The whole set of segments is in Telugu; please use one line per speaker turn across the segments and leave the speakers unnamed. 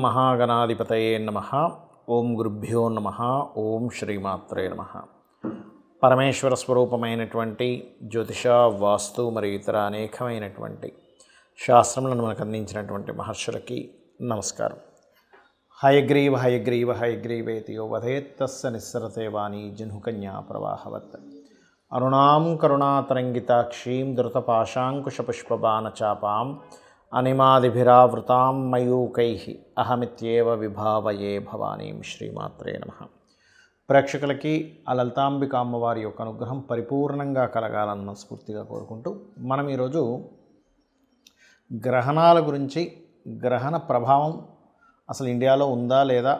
మహాగణాధిపతయే నమః. ఓం గురుభ్యో నమః. ఓం శ్రీమాత్రే నమః. పరమేశ్వర స్వరూపమైనటువంటి జ్యోతిష, వాస్తు మరియు ఇతర అనేకమైనటువంటి శాస్త్రములను మనకు అందించినటువంటి మహర్షులకి నమస్కారం. హయగ్రీవ హయగ్రీవ హయగ్రీవేతి యో వదేత్తస్య నిస్సరతే వాణి జహ్నుకన్యా ప్రవాహవత్. అరుణాం కరుణాతరంగితాక్షీం ధృతపాశాంకుశపుష్పబాణచాపాం అనిమాదిభిరావృతాం మయూకైః అహమిత్యేవ విభావయే భవానీం. శ్రీమాత్రే నమః. ప్రేక్షకులకి ఆ లలితాంబిక అమ్మవారి యొక్క అనుగ్రహం పరిపూర్ణంగా కలగాలని మనస్ఫూర్తిగా కోరుకుంటూ మనం ఈరోజు గ్రహణాల గురించి, గ్రహణ ప్రభావం అసలు ఇండియాలో ఉందా లేదా,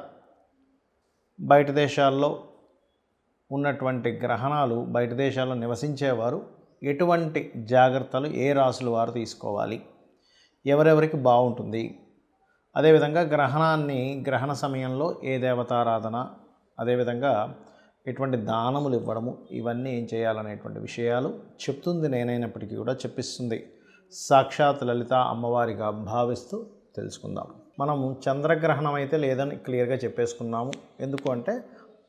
బయట దేశాల్లో ఉన్నటువంటి గ్రహణాలు, బయట దేశాల్లో నివసించేవారు ఎటువంటి జాగ్రత్తలు ఏ రాసుల వారు తీసుకోవాలి, ఎవరెవరికి బాగుంటుంది, అదేవిధంగా గ్రహణ సమయంలో ఏ దేవతారాధన, అదేవిధంగా ఎటువంటి దానములు ఇవ్వడము, ఇవన్నీ ఏం చేయాలనేటువంటి విషయాలు చెప్తుంది నేనైనప్పటికీ కూడా చెప్పిస్తుంది సాక్షాత్ లలిత అమ్మవారిగా భావిస్తూ తెలుసుకుందాం. మనము చంద్రగ్రహణం అయితే లేదని క్లియర్గా చెప్పేసుకున్నాము. ఎందుకు అంటే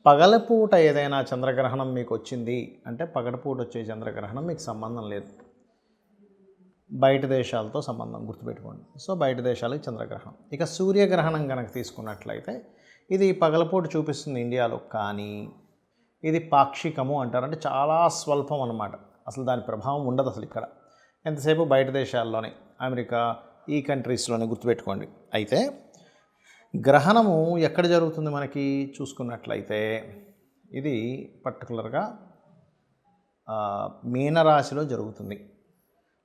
పగలపూట ఏదైనా చంద్రగ్రహణం మీకు వచ్చింది అంటే పగలపూట వచ్చే చంద్రగ్రహణం మీకు సంబంధం లేదు, బయట దేశాలతో సంబంధం, గుర్తుపెట్టుకోండి. సో బయట దేశాలకు చంద్రగ్రహణం. ఇక సూర్యగ్రహణం కనుక తీసుకున్నట్లయితే ఇది పగలపూట చూపిస్తుంది ఇండియాలో, కానీ ఇది పాక్షికము అంటారు. అంటే చాలా స్వల్పం అన్నమాట. అసలు దాని ప్రభావం ఉండదు అసలు ఇక్కడ, ఎంతసేపు బయట దేశాల్లోనే, అమెరికా ఈ కంట్రీస్లోనే, గుర్తుపెట్టుకోండి. అయితే గ్రహణము ఎక్కడ జరుగుతుంది మనకి చూసుకున్నట్లయితే ఇది పర్టికులర్గా మీనరాశిలో జరుగుతుంది.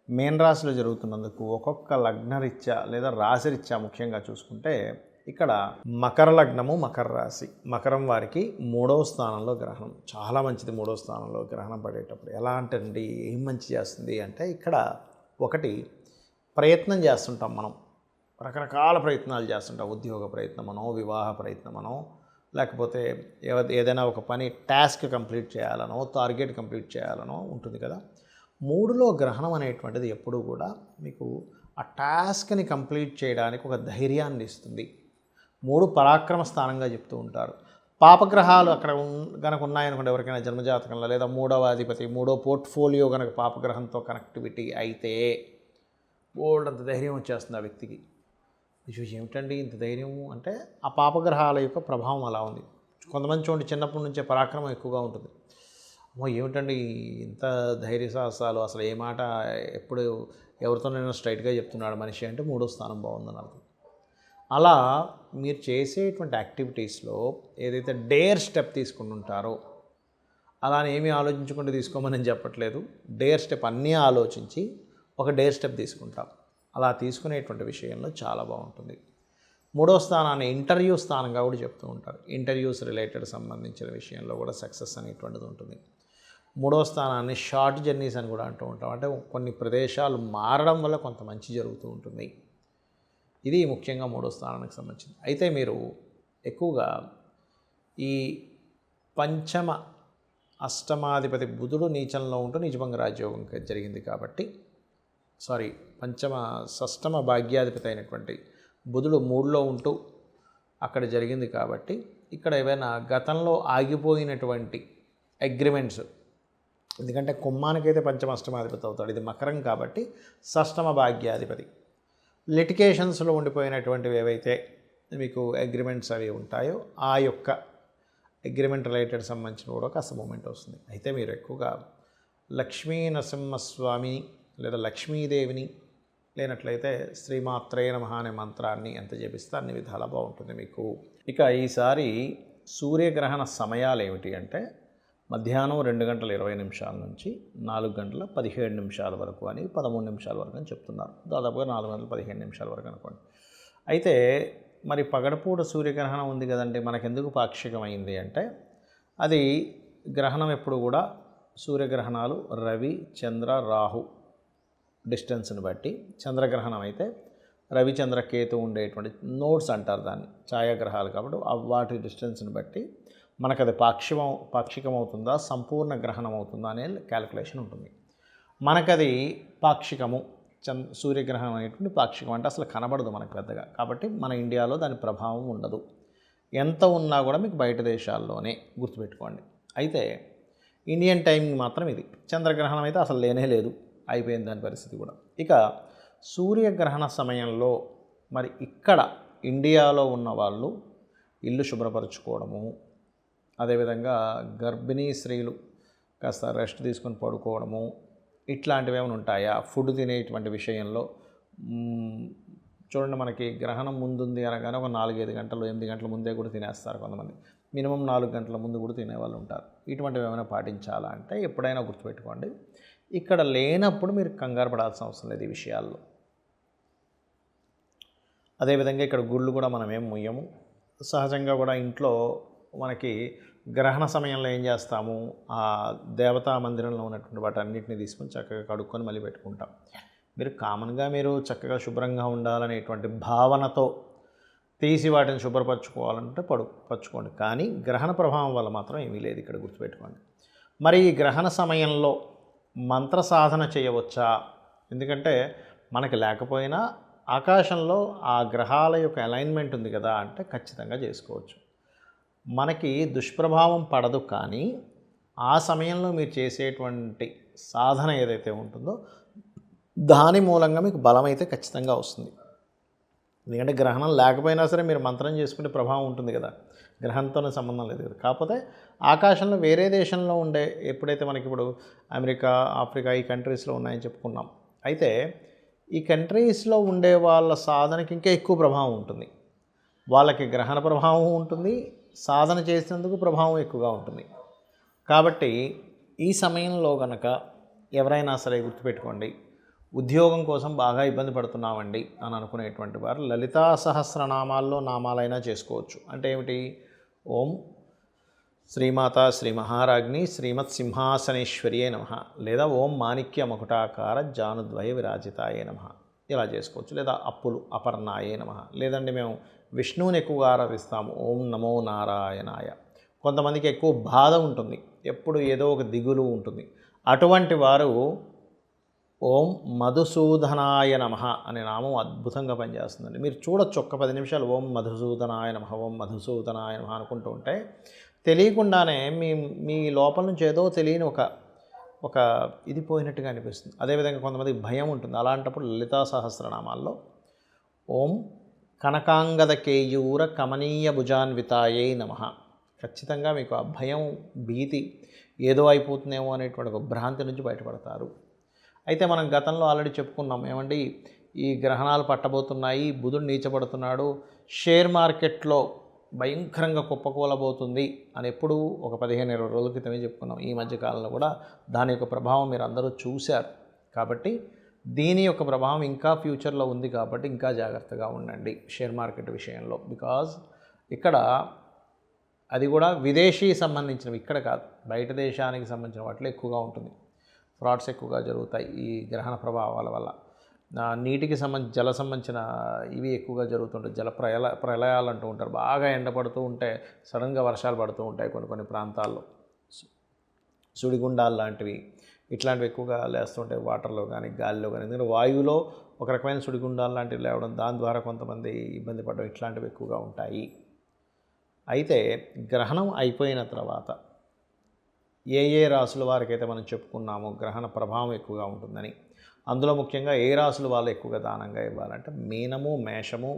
మీనరాశిలో జరుగుతున్నందుకు ఒక్కొక్క లగ్నరీత్యా లేదా రాశిరీత్యా ముఖ్యంగా చూసుకుంటే ఇక్కడ మకర లగ్నము, మకర రాశి, మకరం వారికి 3వ స్థానంలో గ్రహణం. చాలా మంచిది 3వ స్థానంలో గ్రహణం పడేటప్పుడు. ఎలా అంటే అండి, ఏం మంచి చేస్తుంది అంటే ఇక్కడ ఒకటి ప్రయత్నం చేస్తుంటాం మనం, రకరకాల ప్రయత్నాలు చేస్తుంటాం. ఉద్యోగ ప్రయత్నమనో, వివాహ ప్రయత్నమనో, లేకపోతే ఏదైనా ఒక పని టాస్క్ కంప్లీట్ చేయాలనో, టార్గెట్ కంప్లీట్ చేయాలనో ఉంటుంది కదా. 3లో గ్రహణం అనేటువంటిది ఎప్పుడూ కూడా మీకు ఆ టాస్క్ని కంప్లీట్ చేయడానికి ఒక ధైర్యాన్ని ఇస్తుంది. 3 పరాక్రమ స్థానంగా చెప్తూ ఉంటారు. పాపగ్రహాలు అక్కడ కనుక ఉన్నాయనుకోండి ఎవరికైనా జన్మజాతకంలో, లేదా 3వ అధిపతి, 3వ పోర్ట్ఫోలియో కనుక పాపగ్రహంతో కనెక్టివిటీ అయితే బోల్డ్ అంత ధైర్యం వచ్చేస్తుంది ఆ వ్యక్తికి. ఏమిటండి ఇంత ధైర్యము అంటే ఆ పాపగ్రహాల యొక్క ప్రభావం అలా ఉంది. కొంతమంది చూడండి చిన్నప్పటి నుంచే పరాక్రమం ఎక్కువగా ఉంటుంది. ఏమిటండి ఇంత ధైర్య సాహసాలు, అసలు ఏ మాట ఎప్పుడు ఎవరితోనైనా స్ట్రైట్గా చెప్తున్నాడు మనిషి అంటే 3వ స్థానం బాగుందని అర్థం. అలా మీరు చేసేటువంటి యాక్టివిటీస్లో ఏదైతే డేర్ స్టెప్ తీసుకుని ఉంటారో, అలా ఏమీ ఆలోచించకుండా తీసుకోమని చెప్పట్లేదు. డేర్ స్టెప్ అన్నీ ఆలోచించి ఒక డేర్ స్టెప్ తీసుకుంటాం. అలా తీసుకునేటువంటి విషయంలో చాలా బాగుంటుంది. 3వ స్థానాన్ని ఇంటర్వ్యూ స్థానంగా కూడా చెప్తూ ఉంటారు. ఇంటర్వ్యూస్ రిలేటెడ్ సంబంధించిన విషయంలో కూడా సక్సెస్ అనేటువంటిది ఉంటుంది. 3వ స్థానాన్ని షార్ట్ జర్నీస్ అని కూడా అంటూ ఉంటాం. అంటే కొన్ని ప్రదేశాలు మారడం వల్ల కొంత మంచి జరుగుతూ ఉంటుంది. ఇది ముఖ్యంగా 3వ స్థానానికి సంబంధించింది. అయితే మీరు ఎక్కువగా ఈ పంచమ అష్టమాధిపతి బుధుడు నీచంలో ఉంటూ నిజభంగ రాజయోగం జరిగింది కాబట్టి, షష్టమ భాగ్యాధిపతి అయినటువంటి బుధుడు 3లో ఉంటూ అక్కడ జరిగింది కాబట్టి, ఇక్కడ ఏవైనా గతంలో ఆగిపోయినటువంటి అగ్రిమెంట్స్, ఎందుకంటే కుంభానికైతే పంచమ అష్టమాధిపతి అవుతాడు, ఇది మకరం కాబట్టి షష్టమ భాగ్యాధిపతి. లిటికేషన్స్లో ఉండిపోయినటువంటివి ఏవైతే మీకు అగ్రిమెంట్స్ అవి ఉంటాయో ఆ యొక్క అగ్రిమెంట్ రిలేటెడ్ సంబంధించిన కూడా కాస్త మూమెంట్ వస్తుంది. అయితే మీరు ఎక్కువగా లక్ష్మీ నరసింహస్వామి లేదా లక్ష్మీదేవిని, లేనట్లయితే శ్రీమాత్రే నమః అనే మంత్రాన్ని ఎంత జపిస్తే అన్ని విధాలా బాగుంటుంది మీకు. ఇక ఈసారి సూర్యగ్రహణ సమయాలు ఏమిటి అంటే మధ్యాహ్నం 2:20 నుంచి 4:17 వరకు అని, 13 నిమిషాల వరకు అని చెప్తున్నారు. దాదాపుగా 4:15 వరకు అనుకోండి. అయితే మరి పగడపూట సూర్యగ్రహణం ఉంది కదండి, మనకెందుకు పాక్షికమైంది అంటే అది గ్రహణం ఎప్పుడు కూడా సూర్యగ్రహణాలు రవి, చంద్ర, రాహు డిస్టెన్స్ని బట్టి, చంద్రగ్రహణం అయితే రవి, చంద్ర, కేతు ఉండేటువంటి నోడ్స్ అంటారు దాన్ని, ఛాయాగ్రహాలు కాబట్టి వాటి డిస్టెన్స్ని బట్టి మనకు అది పాక్షికం అవుతుందా, సంపూర్ణ గ్రహణం అవుతుందా అనే క్యాలిక్యులేషన్ ఉంటుంది. మనకది పాక్షికము సూర్యగ్రహణం అనేటువంటి పాక్షికం, అంటే అసలు కనబడదు మనకు పెద్దగా. కాబట్టి మన ఇండియాలో దాని ప్రభావం ఉండదు. ఎంత ఉన్నా కూడా మీకు బయట దేశాల్లోనే, గుర్తుపెట్టుకోండి. అయితే ఇండియన్ టైమింగ్ మాత్రం ఇది. చంద్రగ్రహణం అయితే అసలు లేనే లేదు, అయిపోయింది దాని పరిస్థితి కూడా. ఇక సూర్యగ్రహణ సమయంలో మరి ఇక్కడ ఇండియాలో ఉన్న వాళ్ళు ఇల్లు శుభ్రపరచుకోవడము, అదేవిధంగా గర్భిణీ స్త్రీలు కాస్త రెస్ట్ తీసుకొని పడుకోవడము, ఇట్లాంటివి ఏమైనా ఉంటాయా? ఫుడ్ తినేటువంటి విషయంలో చూడండి, మనకి గ్రహణం ముందుంది అనగానే ఒక 4-5 గంటలు 8 గంటల ముందే కూడా తినేస్తారు కొంతమంది. మినిమం 4 గంటల ముందు కూడా తినేవాళ్ళు ఉంటారు. ఇటువంటివి ఏమైనా పాటించాలా అంటే ఎప్పుడైనా గుర్తుపెట్టుకోండి, ఇక్కడ లేనప్పుడు మీరు కంగారు పడాల్సిన అవసరం లేదు ఈ విషయాల్లో. అదేవిధంగా ఇక్కడ గుళ్ళు కూడా మనం ఏం ముయ్యము. సహజంగా కూడా ఇంట్లో మనకి గ్రహణ సమయంలో ఏం చేస్తాము, ఆ దేవతా మందిరంలో ఉన్నటువంటి వాటన్నిటిని తీసుకొని చక్కగా కడుక్కొని మళ్ళీ పెట్టుకుంటాం. మీరు కామన్గా మీరు చక్కగా శుభ్రంగా ఉండాలనేటువంటి భావనతో తీసి వాటిని శుభ్రపరచుకోవాలంటే పరచుకోండి. కానీ గ్రహణ ప్రభావం వల్ల మాత్రం ఏమీ లేదు ఇక్కడ, గుర్తుపెట్టుకోండి. మరి ఈ గ్రహణ సమయంలో మంత్ర సాధన చేయవచ్చా? ఎందుకంటే మనకి లేకపోయినా ఆకాశంలో ఆ గ్రహాల యొక్క అలైన్మెంట్ ఉంది కదా, అంటే ఖచ్చితంగా చేసుకోవచ్చు. మనకి దుష్ప్రభావం పడదు, కానీ ఆ సమయంలో మీరు చేసేటువంటి సాధన ఏదైతే ఉంటుందో దాని మూలంగా మీకు బలం అయితే ఖచ్చితంగా వస్తుంది. ఎందుకంటే గ్రహణం లేకపోయినా సరే మీరు మంత్రం చేసుకునే ప్రభావం ఉంటుంది కదా, గ్రహంతోనే సంబంధం లేదు కదా. కాకపోతే ఆకాశంలో వేరే దేశంలో ఉండే, ఎప్పుడైతే మనకి ఇప్పుడు అమెరికా, ఆఫ్రికా ఈ కంట్రీస్లో ఉన్నాయని చెప్పుకున్నాం, అయితే ఈ కంట్రీస్లో ఉండే వాళ్ళ సాధనకి ఇంకా ఎక్కువ ప్రభావం ఉంటుంది. వాళ్ళకి గ్రహణ ప్రభావం ఉంటుంది, సాధన చేసినందుకు ప్రభావం ఎక్కువగా ఉంటుంది. కాబట్టి ఈ సమయంలో కనుక ఎవరైనా సరే గుర్తుపెట్టుకోండి, ఉద్యోగం కోసం బాగా ఇబ్బంది పడుతున్నామండి అని అనుకునేటువంటి వారు లలితా సహస్రనామాల్లో నామాలైనా చేసుకోవచ్చు. అంటే ఏమిటి? ఓం శ్రీమాత శ్రీ మహారాజ్ని శ్రీమత్ సింహాసనేశ్వర్యే నమః, లేదా ఓం మాణిక్య మకుటాకార జానుద్వయ విరాజితాయే నమః, ఇలా చేసుకోవచ్చు. లేదా అప్పులు అపర్ణాయే నమః. లేదండి మేము విష్ణువుని ఎక్కువగా ఆరాధిస్తాము, ఓం నమో నారాయణాయ. కొంతమందికి ఎక్కువ బాధ ఉంటుంది, ఎప్పుడు ఏదో ఒక దిగులు ఉంటుంది, అటువంటి వారు ఓం మధుసూదనాయ నమః అనే నామం అద్భుతంగా పనిచేస్తుందండి. మీరు చూడొచ్చు, ఒక్క 10 నిమిషాలు ఓం మధుసూదనాయ నమః, ఓం మధుసూదనాయ నమః అనుకుంటూ ఉంటే తెలియకుండానే మీ మీ లోపల నుంచి ఏదో తెలియని ఒక ఇది పోయినట్టుగా అనిపిస్తుంది. అదేవిధంగా కొంతమందికి భయం ఉంటుంది, అలాంటప్పుడు లలితా సహస్రనామాల్లో ఓం కనకాంగద కేయూర కమనీయ భుజాన్వితాయే నమః, ఖచ్చితంగా మీకు ఆ భయం, భీతి ఏదో అయిపోతుందేమో అనేటువంటి ఒక భ్రాంతి నుంచి బయటపడతారు. అయితే మనం గతంలో ఆల్రెడీ చెప్పుకున్నాం, ఏమండి ఈ గ్రహణాలు పట్టబోతున్నాయి, బుధుడు నీచబడుతున్నాడు, షేర్ మార్కెట్లో భయంకరంగా కుప్పకూలబోతుంది అని ఎప్పుడు ఒక 15-20 రోజుల క్రితమే చెప్పుకున్నాం. ఈ మధ్యకాలంలో కూడా దాని యొక్క ప్రభావం మీరు అందరూ చూశారు. కాబట్టి దీని యొక్క ప్రభావం ఇంకా ఫ్యూచర్లో ఉంది, కాబట్టి ఇంకా జాగ్రత్తగా ఉండండి షేర్ మార్కెట్ విషయంలో. బికాజ్ ఇక్కడ అది కూడా విదేశీ సంబంధించినవి, ఇక్కడ కాదు, బయట దేశానికి సంబంధించిన వాటిలో ఎక్కువగా ఉంటుంది. ఫ్రాడ్స్ ఎక్కువగా జరుగుతాయి ఈ గ్రహణ ప్రభావాల వల్ల. నీటికి జల సంబంధించిన ఇవి ఎక్కువగా జరుగుతుంటాయి. ప్రళయాలు అంటూ ఉంటారు. బాగా ఎండపడుతూ ఉంటే సడన్గా వర్షాలు పడుతూ ఉంటాయి కొన్ని ప్రాంతాల్లో. సుడిగుండాలు లాంటివి ఇట్లాంటివి ఎక్కువగా లేస్తుంటాయి వాటర్లో కానీ గాలిలో కానీ. ఎందుకంటే వాయువులో ఒక రకమైన సుడిగుండాలు లాంటివి లేవడం, దాని ద్వారా కొంతమంది ఇబ్బంది పడడం, ఇట్లాంటివి ఎక్కువగా ఉంటాయి. అయితే గ్రహణం అయిపోయిన తర్వాత ఏ రాసుల వారికైతే మనం చెప్పుకున్నామో గ్రహణ ప్రభావం ఎక్కువగా ఉంటుందని, అందులో ముఖ్యంగా ఏ రాసుల వాళ్ళు ఎక్కువగా దానంగా ఇవ్వాలంటే మీనము, మేషము,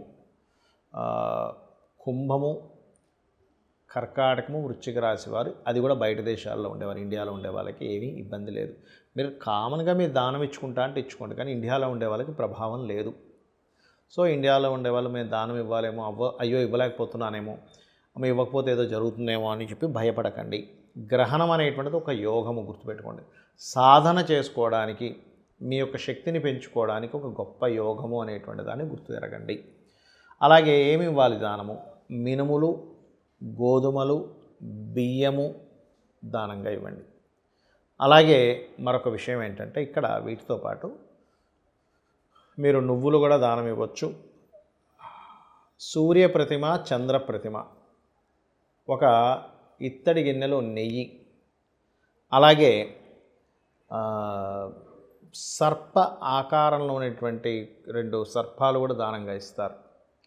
కుంభము, కర్కాటకము, వృశ్చిక రాశి వారు. అది కూడా బయట దేశాల్లో ఉండేవారు, ఇండియాలో ఉండే వాళ్ళకి ఏమీ ఇబ్బంది లేదు. మీరు కామన్గా మీరు దానం ఇచ్చుకుంటా అంటే ఇచ్చుకోండి, కానీ ఇండియాలో ఉండే వాళ్ళకి ప్రభావం లేదు. సో ఇండియాలో ఉండేవాళ్ళు మేము దానం ఇవ్వాలేమో, అయ్యో ఇవ్వలేకపోతున్నానేమో, ఇవ్వకపోతే ఏదో జరుగుతుందేమో అని చెప్పి భయపడకండి. గ్రహణం అనేటువంటిది ఒక యోగము, గుర్తుపెట్టుకోండి. సాధన చేసుకోవడానికి, మీ యొక్క శక్తిని పెంచుకోవడానికి ఒక గొప్ప యోగము అనేటువంటి దాన్ని గుర్తు ఎరగండి. అలాగే ఏమి ఇవ్వాలి దానము? మినుములు, గోధుమలు, బియ్యము దానంగా ఇవ్వండి. అలాగే మరొక విషయం ఏంటంటే, ఇక్కడ వీటితో పాటు మీరు నువ్వులు కూడా దానం ఇవ్వచ్చు. సూర్య ప్రతిమ, చంద్ర ప్రతిమ, ఒక ఇత్తడి గిన్నెలో నెయ్యి, అలాగే సర్ప ఆకారంలో ఉన్నటువంటి 2 సర్పాలు కూడా దానంగా ఇస్తారు.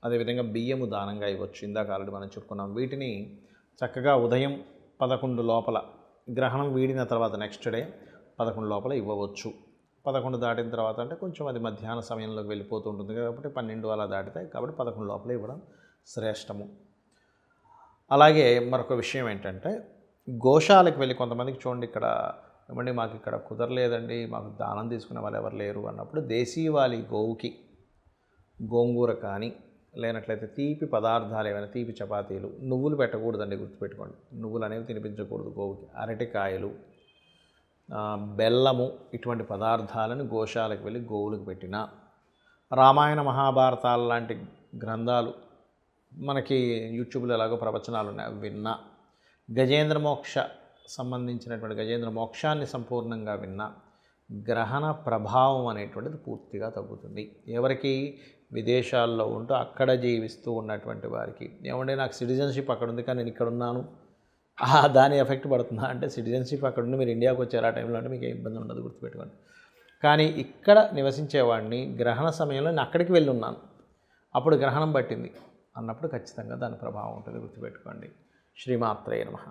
అదేవిధంగా బియ్యము దానంగా ఇవ్వచ్చు. ఇందాక ఆల్రెడీ మనం చెప్పుకున్నాం. వీటిని చక్కగా ఉదయం 11 లోపల, గ్రహణం వీడిన తర్వాత నెక్స్ట్ డే 11 లోపల ఇవ్వవచ్చు. 11 దాటిన తర్వాత అంటే కొంచెం అది మధ్యాహ్న సమయంలోకి వెళ్ళిపోతూ ఉంటుంది కాబట్టి 12 అలా దాటితాయి కాబట్టి 11 లోపల ఇవ్వడం శ్రేష్టము. అలాగే మరొక విషయం ఏంటంటే, గోశాలకు వెళ్ళి కొంతమందికి చూడండి, ఇక్కడ ఏమండి మాకు ఇక్కడ కుదరలేదండి, మాకు దానం తీసుకునే వాళ్ళు ఎవరు లేరు అన్నప్పుడు దేశీవాలి గోవుకి గోంగూర కానీ, లేనట్లయితే తీపి పదార్థాలు ఏమైనా, తీపి చపాతీలు, నువ్వులు పెట్టకూడదండి, గుర్తుపెట్టుకోండి. నువ్వులు అనేవి తినిపించకూడదు గోవుకి. అరటికాయలు, బెల్లము, ఇటువంటి పదార్థాలను గోశాలకు వెళ్ళి గోవులకు పెట్టిన, రామాయణ మహాభారతాల లాంటి గ్రంథాలు మనకి యూట్యూబ్లో ఎలాగో ప్రవచనాలు ఉన్నాయి, అవి విన్నా, గజేంద్ర మోక్ష సంబంధించినటువంటి గజేంద్ర మోక్షాన్ని సంపూర్ణంగా విన్నా గ్రహణ ప్రభావం అనేటువంటిది పూర్తిగా తగ్గుతుంది. ఎవరికి విదేశాల్లో ఉంటూ అక్కడ జీవిస్తూ ఉన్నటువంటి వారికి, ఏమంటే నాకు సిటిజన్షిప్ అక్కడ ఉంది కానీ నేను ఇక్కడ ఉన్నాను, దాని ఎఫెక్ట్ పడుతుందా అంటే, సిటిజన్షిప్ అక్కడ ఉండి మీరు ఇండియాకి వచ్చారు ఆ టైంలో అంటే మీకు ఏ ఇబ్బంది ఉండదు, గుర్తుపెట్టుకోండి. కానీ ఇక్కడ నివసించేవాడిని గ్రహణ సమయంలో నేను అక్కడికి వెళ్ళి ఉన్నాను, అప్పుడు గ్రహణం పట్టింది అన్నప్పుడు ఖచ్చితంగా దాని ప్రభావం ఉంటుంది, గుర్తుపెట్టుకోండి. శ్రీమాత్రే నమః.